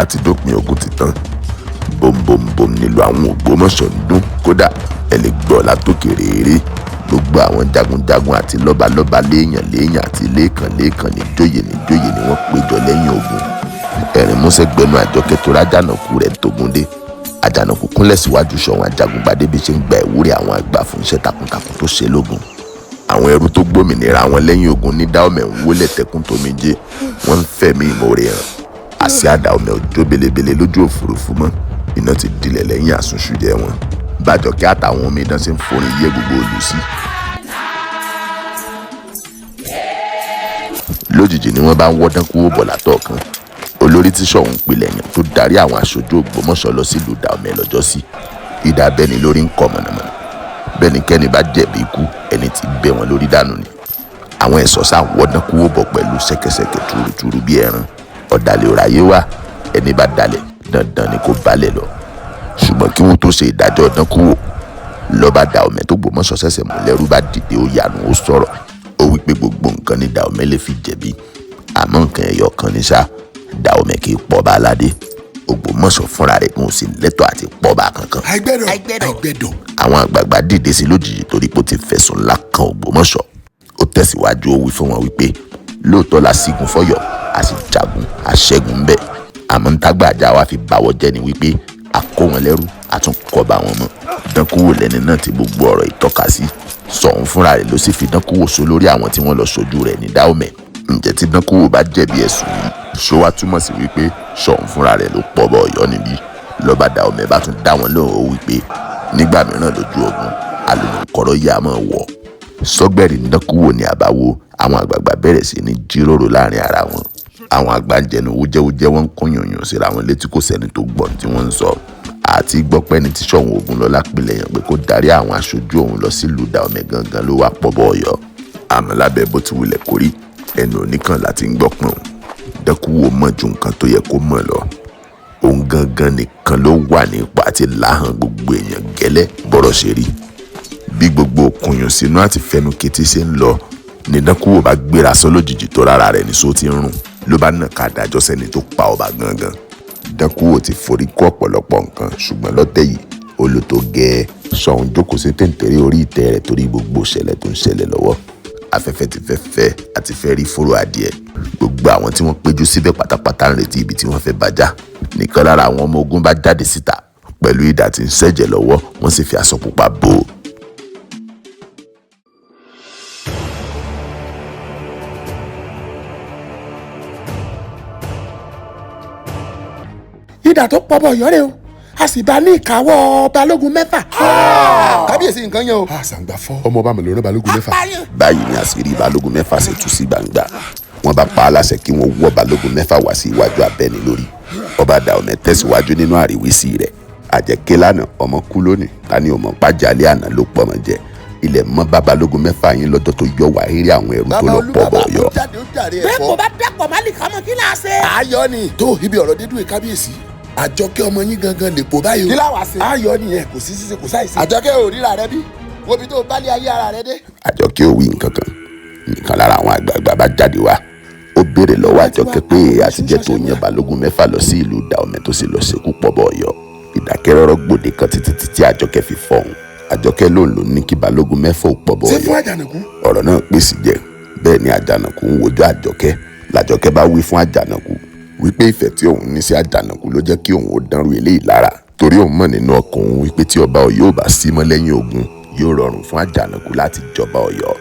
láti dópin ogun ti tán. Bòmbòmbòm nílùú àwọn Ògbómọ̀ṣọ́ ń dún, kódà ẹ lè gbọ́ látòkèrè eré. Gbogbo àwọn jagunjagun àti lọ́balọ́ba léèyàn àti lẹ́ẹ̀kan níjòyè ni wọ́n péjọ lẹ́yìn ogun. Ẹ̀rín músẹ́ gbẹnu Àjọkẹ́ tó rájànàkú rẹ̀ tógúndé. Àjànàkú kúnlẹ̀ síwájú Ṣọ̀ún Ajagungbadé bí ṣe ń gba ìwúre àwọn àgbà fún iṣẹ́ takuntakun tó ṣe lógun. Àwọn ẹrú tó gbòmìnira wọn lẹ́yìn ogun ní Dáòmẹ̀ ń wólẹ̀ tẹkún tómijé, wọ́n ń fẹ̀mí ìmoore hàn. Àsíá Dáòmẹ̀ ò jó belebele lójú òfurufú mọ́, iná ti dilẹ̀ lẹ́yìn àsunṣújẹ wọn. Bájọkẹ́ àtàwọn omidan ṣe ń forin yé gbogbo ìlú sí. Lójijì ni wọ́n bá ń wọ́dán kúrò bọ̀ látọ̀ọ̀kan. Olórí tí Ṣọ̀ún pilẹ̀ yàn tó darí àwọn aṣojú Ògbómọ̀ṣọ́ lọ sílùú Dáòmẹ̀ lọ́jọ́sí. Idà bẹ́ni lórí ń kọ́ mọ̀nàmọ́ná. Bẹ́nikẹ́ni bá jẹ̀bi ikú, ẹni tí bẹ́ wọn lórí dànù ni. Àwọn ẹ̀ṣọ́ sá wọ́dán kúrò bọ̀ pẹ̀lú ṣẹ̀kẹ̀ṣẹ̀kẹ̀ túrútúrú bí ẹran. Ọ̀dàlẹ̀ ò ráyé wá, ẹni bá dalẹ̀ dandan ni kó balẹ̀ lọ. Ṣùgbọ́n kí wọ́n tó ṣe ìdájọ́ ọdán kúrò, lọ́ba Dáòmẹ̀ tó Ògbómọ̀ṣọ́ ṣẹ̀ṣẹ̀ mú lẹ́rú bá dìde ó yanu ó sọ̀rọ̀. Ó wí pé gbogbo nǹkan ni Dáòmẹ̀ lè fi jẹ̀bi, àmọ́ nǹkan ẹyọ kan ní ṣá, Dáòmẹ̀ kì í pọ́ba aládé. Ògbómọ̀ṣọ́ fúnra rẹ̀ kò sì lẹ́tọ̀ọ́ àti pọ́ba kankan. àìgbẹ́dọ̀. Àwọn àgbààgbà dìde sí lójijì torí pé ó ti fẹ̀sùn ńlá kan Ògbómọ̀ṣọ́. Ó tẹ̀síwájú ó wí fún wọn wípé lóòótọ́ la sígun fọ́yọ̀, a sì jagun aṣẹ́gun ń bẹ̀. Àmọ́ ń tágbà àjà wa fi báwọ̀ jẹ́ ni wípé a kó wọn lẹ́rú, a tún kọ́ bá wọn mọ́. Dánkúwò lẹ́ni náà tí gbogbo ọ̀rọ̀ ìtọ́ka sí. Ṣọ̀ún fúnra rẹ̀ ló sì fi Dánkúwò so lórí àwọn tí wọ́n lọ ṣojú rẹ̀ ní Dáòmẹ̀. Ǹjẹ́ tí Dánkúwò bá jẹ̀bi ẹ̀sùn yìí, ṣó wá túmọ̀ sí wípé Ṣọ̀ún fúnra rẹ̀ ló pọ́ba Ọ̀yọ́ níbí? Lọ́ba Dáòmẹ̀ bá tún dá wọn lóhùn ó wípé nígbà mìíràn lójú ogun alùmọ̀kọ́rọ́ yà máa wọ̀. Sọ́gbẹ̀rì Dánkúwò ní àbáwo, àwọn àgbààgbà bẹ̀rẹ̀ sí ní jíròrò láàrin ara wọn. Àwọn àgbà ń jẹnu wújẹ́wújẹ́, wọ́n ń kún yùnyùn síra wọn létí, kò sẹ́ni tó gbọ́n tí wọ́n ń sọ. Àti gbọ́pẹ́ ni tí Ṣọ̀ún Ògúnlọlá pilẹ̀ yàn pé kó darí àwọn aṣojú òun lọ sílùú Dáòmẹ̀ gangan ló wá pọ́ba Ọ̀yọ́. Àmọ́ lábẹ́ bó ti wulẹ̀ kórí, ẹnu oníkan láti ń gbọ́ pọ̀n. Dánkúwò mọ̀ ju nǹkan tó yẹ kó mọ̀ lọ. Òun gangan nìkan ló wà ní ipò àti láhàn gbogbo èèyàn gẹ́lẹ́ bọ́rọ̀ ṣe rí. Bí gbogbo òkùnyùn sínú àti fẹnu kété ṣe ń lọ ni Dánkúwò bá gbéra sọ lójijì tó rárá rẹ̀ ní só ti ń rùn, ló bá nà ká dájọ́ sẹ́ni tó pa ọba gangan. Dánkúwò ti forí kó ọ̀pọ̀lọpọ̀ nǹkan, ṣùgbọ́n lọ́tẹ̀ yìí ó lò tó gẹ́ẹ́. Ṣọ̀ún jókòó sí téńtéré orí ìtẹ́ rẹ̀ torí gbogbo ìṣẹ̀lẹ̀ tó ń ṣẹlẹ̀ lọ́wọ́. Afẹ́fẹ́ ti fẹ́ fẹ́ àti fẹ́ rí fóró adìẹ. Gbogbo àwọn tí wọ́n péjú síbẹ̀ pátápátá ń retí ibi tí wọ́n fẹ́ bàjá. Nìkan lára àwọn ọmọ ogun bá jáde síta pẹ̀lú idà tí ń ṣẹ̀jẹ̀ lọ́wọ́, wọ́n sì fi aṣọ pupa bò ó. Idà tó pọ́ba Ọ̀yọ́ rẹ̀ o, a sì bá ní ìkáwọ́ balógun 6. kábíyèsí nǹkan yẹn o. àṣàǹgbà fọ́ ọmọ ọba mi ló rán balógun 6. Báyìí ni àṣírí balógun 6 ṣe tú sí gbangba. Wọ́n bá pa á láṣẹ kí wọ́n wọ́ balógun 6 wá sí iwájú abẹ́ni lórí. Ọba Dáòmẹ̀ tẹ̀síwájú nínú àríwísí rẹ̀. Àjẹké lánàá ọmọ kú lónìí, ta ni ọmọ pàjálẹ̀ àná ló pọ̀ mọ́ jẹ. Ilẹ̀ mọ́ bá balógun 6 yín lọ́jọ́ tó yọ wá eré àwọn ẹrú tó lọ pọ́ba Ọ̀yọ́. bẹ́ẹ̀ kò bá dàpọ̀ má lè ká mọ́ kí láà ṣe. ayọ̀ ni tó ibi ọ̀rọ̀ dídùn ẹ̀ kábíyèsí. Àjọkẹ́ ọmọ yín gangan lè pò báyìí o. kí láwàá ṣe. ayọ̀ nìyẹn, kò sí ṣíṣe kò sáìsí. Àjọkẹ́ ò ríra rẹ bí wo bí tó bá lé ayé ara rẹ dé. Àjọkẹ́ ò wí nǹkan kan. Nìkan lára àwọn àgbààgbà bá jáde wá. Ó béèrè lọ́wọ́ Àjọkẹ́ pé àtijọ́ tó yan balógun 6 lọ sí ìlú Dáòmẹ̀ tó sì lọ ṣekú pọ́ba Ọ̀yọ́. Ìdákẹ́rọ́rọ́ gbòde kan títí tí Àjọkẹ́ fi fọhùn. Àjọkẹ́ lòun ló ní kí balógun 6 ò pọ́ba ṣé fún Ọ̀yọ́. Àjànàkú? Ọ̀rọ̀ náà pèsè jẹ. Bẹ́ẹ̀ ni Àjànàkú ń wojú Àjọkẹ́. Làjọkẹ́ bá wí fún Àjànàkú wípé ìfẹ́ tí òun ní sí Àjànàkú ló jẹ́ kí òun ó dánrú eléyìí lára. Torí òun mọ̀ nínú ọkàn òun wípé tí ọba Ọ̀yọ́ ò bá sí mọ́ lẹ́yìn ogun, yóò rọrùn fún Àjànàkú láti jọba Ọ̀yọ́.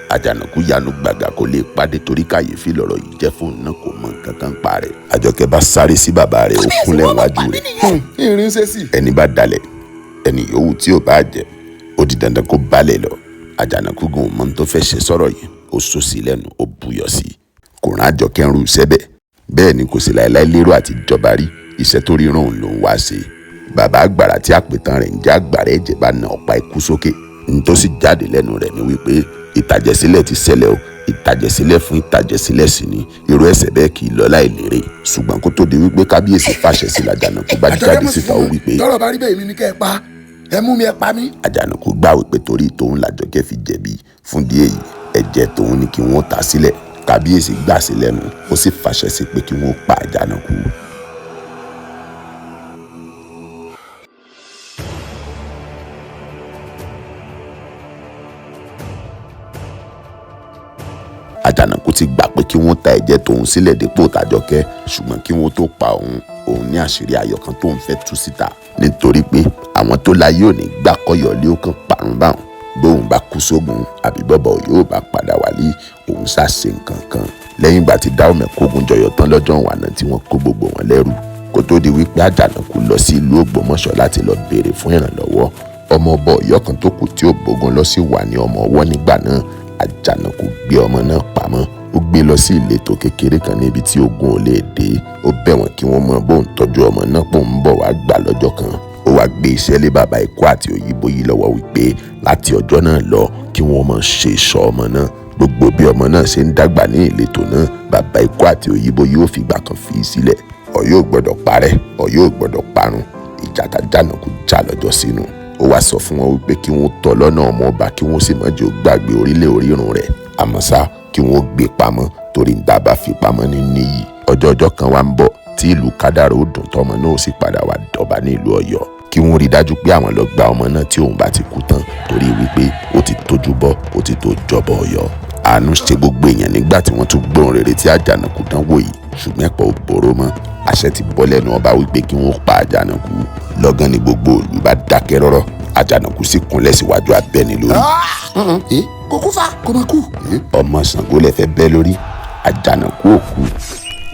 Àjànàkú yanu gbàgà kó lè pàdé torí kàyéfì lọ̀rọ̀ yìí jẹ́ fóun náà, kò mọ nǹkan kan pa rẹ̀. Àjọkẹ́ bá sáré sí bàbá rẹ̀, ó kúnlẹ̀ wájú rẹ̀. ìrìn ṣe sí. Ẹni bá dalẹ̀, ẹni yòówù tí ò bá jẹ, ó di dandan kó balẹ̀ lọ. Àjànàkú gan mọ́ tó fẹ́ ṣe sọ̀rọ̀ yìí, ó sọ sí lẹ́nu, ó buyọ̀ sí i. Kò rán Àjọkẹ́ ń rú iṣẹ́ bẹ́ẹ̀. Bẹ́ẹ̀ ni kò sí láéláé lérò àti jọba rí. Iṣẹ́ tó ríran òun ló ń wá ṣe. Bàbá àgbàrá tí àpètàn rẹ̀ ń jẹ́ àgbàrá ẹ̀jẹ̀ bá na ọ̀pá ikú sókè. N tó sì jáde lẹ́nu rẹ̀ ni wípé ìtàjẹ̀sílẹ̀ ti ṣẹlẹ̀ o. Ìtàjẹ̀sílẹ̀ fún ìtàjẹ̀sílẹ̀ sí ni. Irú ẹ̀ṣẹ̀ bẹ́ẹ̀ kì í lọ láì lérè. Ṣùgbọ́n kó tó di wípé kábíyèsí fàṣẹ sí l'Àjànàkú bá jáde síta ó wípé. tọ́rọ̀ bá rí bẹ́ẹ̀ mi ní kẹ́ ẹ pa, ẹ mú mi ẹ pa mí. Àjànàkú gbà wípé torí tòun l'Àjọkẹ́ fi jẹ̀bi. Fún díẹ̀ yìí ẹ̀jẹ̀ tòun ni kí wọ́n ta sílẹ̀. Kábíyèsí gbà sí lẹ́nu, ó sì fàṣẹ sí pé kí wọ́n pa Àjànàkú. ti gbà pé kí wọ́n ta ẹ̀jẹ̀ tòun sílẹ̀ dípò tàjọkẹ́, ṣùgbọ́n kí wọ́n tó pa òun ní àṣírí ayọ̀ kan tóun fẹ́ tú síta, nítorí pé àwọn tó láyé ò ní gbà kọ́yọ̀lé ó kàn parun báwọn. Bóun bá kú sógun àbí bọ́bọ̀ yóò bá padà wálé, òun ṣàṣe nǹkan kan. Lẹ́yìn ìgbà tí Dahomey kógun jọyọ̀ tán lọ́jọ́ ìwànà tí wọ́n kó gbogbo wọn lẹ́rú, kó tó di wípé Àjànàkú lọ sí ìlú Ògbómọ̀ṣọ́ láti lọ béèrè fún ìrànlọ́wọ́. ọmọ ọba Ọ̀yọ́ kan tó kù tí ó bógun lọ sí wà ní ọmọ ọwọ́ nígbà náà. Àjànàkú gbé ọmọ náà pamọ́, ó gbé lọ sí ìletò kékeré kan níbi tí ogun ò lè dé. Ó bẹ̀ wọ́n kí wọ́n mọ bóun tọ́jú ọmọ náà pòun ń bọ̀ wá gbà lọ́jọ́ kan. Ó wá gbé iṣẹ́ lé bàbá Ikú àti Òyìnbóyí lọ́wọ́ wípé láti ọjọ́ náà lọ kí wọ́n máa ṣe ìṣọ́ ọmọ náà. Gbogbo bí ọmọ náà ṣe ń dàgbà ní ìletò náà, bàbá Ikú àti Òyìnbóyí ò fìgbà kan fi sílẹ̀. Ọ̀yọ́ ò gbọdọ̀ parẹ́, Ọ̀yọ́ ò gbọdọ̀ parun. Ìjà t'Àjànàkú jà lọ́jọ́ sínú. Ó wá sọ fún wọn wípé kí wọ́n tọ́ lọ́nà ọmọ ọba, kí wọ́n sì má jẹ́ ó gbàgbé orílẹ̀ orírun rẹ̀. Àmọ́ ṣá kí wọ́n gbé pamọ́ torí ń dábàá fi pamọ́ ní níyì. Ọjọ́ kan wá ń bọ̀ tí ìlú Kádàrá ó dùn tọ́mọ náà ó sì padà wá dọ̀bà ní ìlú Ọ̀yọ́. Kí wọ́n rí dájú pé àwọn lọ gba ọmọ náà tí òun bá ti kú tán, torí wípé ó ti tójú bọ́, ó ti tó jọba Ọ̀yọ́. Àánú ṣe gbogbo èèyàn nígbà tí wọ́n tún gbóhùn rere tí Àjànàkú dánwò yìí, ṣùgbọ́n ẹ̀pọ̀ ò bòrò mọ́. Àṣẹ ti bọ́ lẹ́nu ọba wípé kí wọ́n pa Àjànàkú. Lọ́gán ni gbogbo ìlú bá dákẹ́ rọ́rọ́. Àjànàkú sì kúnlẹ̀ síwájú abẹ́ni lórí. kò kú fa kò má kú. Ọmọ Ṣàngó lẹ fẹ́ bẹ́ lórí, Àjànàkú ò kú.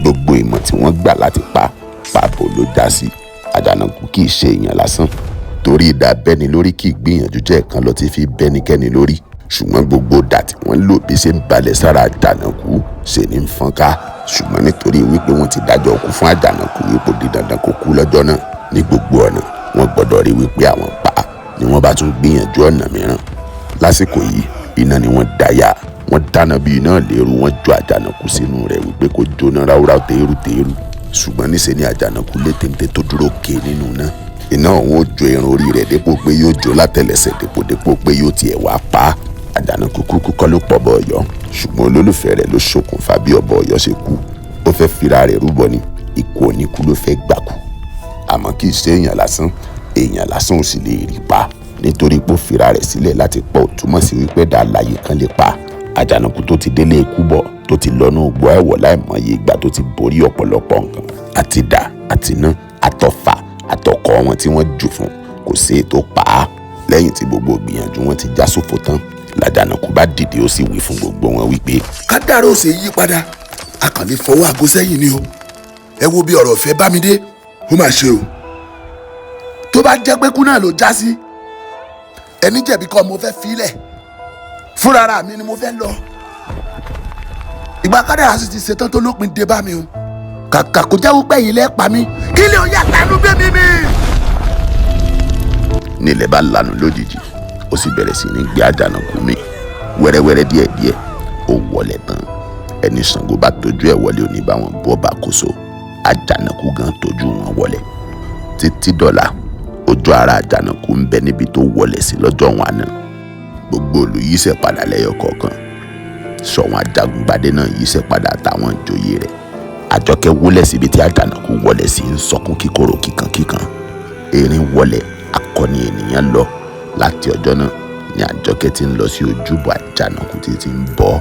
Gbogbo ìmọ̀ tí wọ́n gbà láti pa pàbó ló já sí. Àjànàkú kì í ṣe èèyàn lásán, torí idà bẹ́ni lórí kì í gbìyànjú jẹ́ ẹ̀kan lọ tí fi bẹ́nikẹ́ni lórí. Ṣùgbọ́n gbogbo idà tí wọ́n lò bí ṣe ń balẹ̀ sára Àjànàkú ṣe ní fọ́nká. Ṣùgbọ́n nítorí wípé wọ́n ti dájọ́ kú fún Àjànàkú wípé di dandan kó kú lọ́jọ́ náà, ní gbogbo ọ̀nà wọ́n gbọ́dọ̀ rí wípé àwọn pa á, ni wọ́n bá tún gbìyànjú ọ̀nà mìíràn. Lásìkò yìí iná ni wọ́n dáyà, wọ́n dáná bí iná léru, wọ́n jó Àjànàkú sínú rẹ̀ wípé kó jóná ráúráú téérú. Ṣùgbọ́n níṣe ni Àjànàkú lé téńté tó dúró ké nínú náà. Iná òun ó jó irun orí rẹ̀ dépò pé yóò jó látẹlẹsẹ̀, dépò pé yóò tiẹ̀ wá pa á. Àjànàkú kúkú kọ́ ló pọ̀ bọ Ọ̀yọ́, ṣùgbọ́n olólùfẹ́ rẹ̀ ló ṣokùnfà bí ọba Ọ̀yọ́ ṣe kú. Ó fẹ́ fira rẹ̀ rúbọ ni, ikú oníkú ló fẹ́ gbàkú. Àmọ́ kì í ṣe èèyàn lásán ò sì lè rí pa, nítorí pé ó fira rẹ̀ sílẹ̀ láti pọ̀, túmọ̀ sí wípé dá láyé kan lè pa. Àjànàkú tó ti délé ikú bọ̀, tó ti lọ́nà ògbó ẹ̀wọ̀ láìmọye ìgbà, tó ti borí ọ̀pọ̀lọpọ̀ nǹkan, àti dà àtiná àtọ̀fà àtọkọ̀ wọn tí wọ́n jù fún, kò sí ètò pa á. Lẹ́yìn tí gbogbo gbìyànjú wọn ti já sófo tán, l'Àjànàkú bá dìde ó sì wí fún gbogbo wọn wípé Kádàrá ò ṣe yí padà, a kàn lè fọwọ́ àgọ́ sẹ́yìn ni o. Ẹ wo bí ọ̀rọ̀ ìfẹ́ bá mi dé, ó mà ṣe o. Tó bá jẹ́ pé kú náà ló já sí, ẹni jẹ̀bi kọ́ mo fẹ́ filẹ̀, fúnra mi ni mo fẹ́ lọ. Ìgbà Kádàrá sì ti ṣetán tó lópin dé bá mi o. Kàkà kó jẹ́ wípé yìí lẹ́ pa mí, kí lè ó yà lánú bẹ́ẹ̀ mi. nílẹ̀ bá lanu lójijì, ó sì bẹ̀rẹ̀ sí ní gbé Àjànàkú mì wẹ́rẹ́wẹ́rẹ́ díẹ̀díẹ̀. Ó wọlé tán, ẹni Ṣàngó bá tójú ẹ̀ wọlé òní bá wọn bọ́ bá kóso. Àjànàkú gan tójú wọn wọlé. Títí dọ̀la ojú ara Àjànàkú ń bẹ níbi tó wọlé sí lọ́jọ́ wọn àná. Gbogbo ìlú yíṣẹ́ padà lẹ́yọ kọ̀ọ̀kan. Ṣọ̀ún Ajagungbadé náà yíṣẹ́ padà àtàwọn ìjòyè rẹ̀. Àjọkẹ́ wólẹ̀ síbi tí Àjànàkú wọlé sí ń sọkún kíkorò kíkankíkan. Erin wọlé, akọni ènìyàn lọ. Láti ọjọ́ náà ni Àjọkẹ́ ti ń lọ sí ojúbọ Àjànàkú títí ń bọ̀.